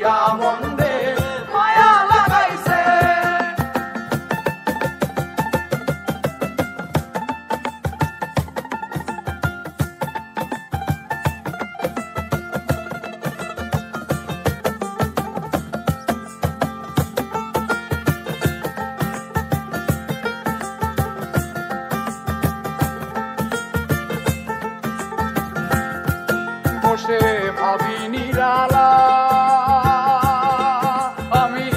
করিয়া মন্দে মায়া লাগাইছে। বসে ভাবি নিরালা আমি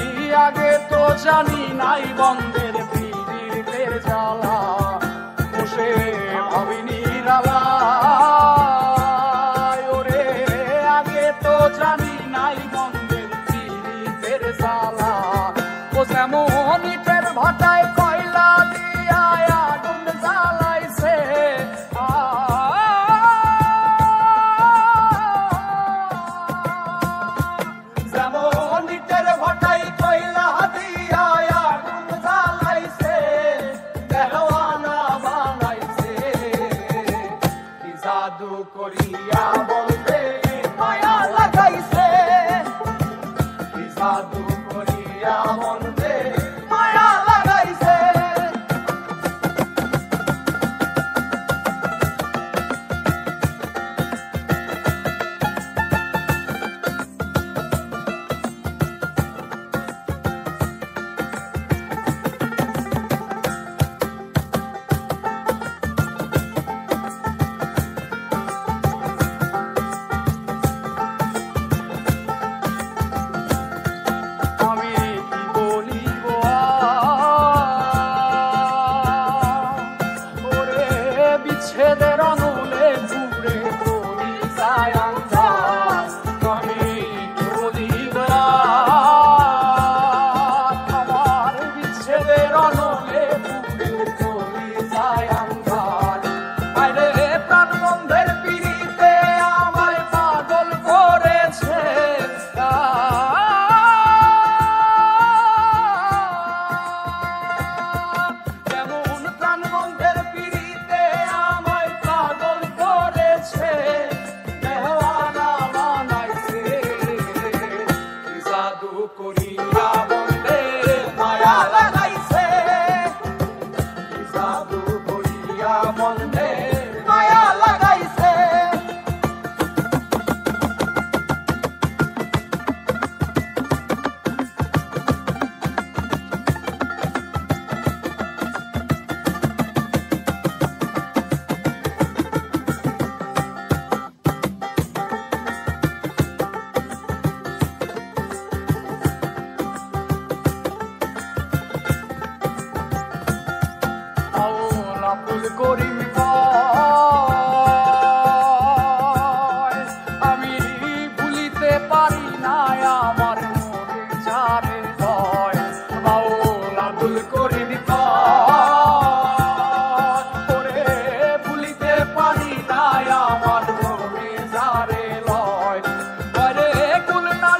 আগে তো জানি নাই বন্ধের পীড়িতের জ্বালা। বসে ভাবি নিরালা ওরে আগে তো জানি নাই বন্ধের পীড়িতের জ্বালা। ও যেমন ইটের ভাটায় কয়লা দিয়া আগুন জ্বালাইছে জাদু করিয়া বলতে মায়া লাগাইছে। জাদু করিয়া বলতে মায়া লাগাইছে। বিচ্ছেদের অনুলে ঘুরে করি যায় আন্ধার। আমি বলিব আমার বিচ্ছেদের অনুলে ঘুরে করি যায় আন্ধার। আরে প্রাণ বন্ধের পিড়িতে আমায় পাগল করেছে। যেমন প্রাণ বন্ধের পিড়িতে জাদু করিয়া বন্দে মায়া লাগাইছে। জাদু করিয়া বন্দে মায়া লাগাইছে। ফুল করিম আমি ভুলিতে পারি না আমার মনে যারে ভয়। বাউলা ফুল করিম ওরে ভুলিতে পারি না আমার মনে যারে লয়। কুল না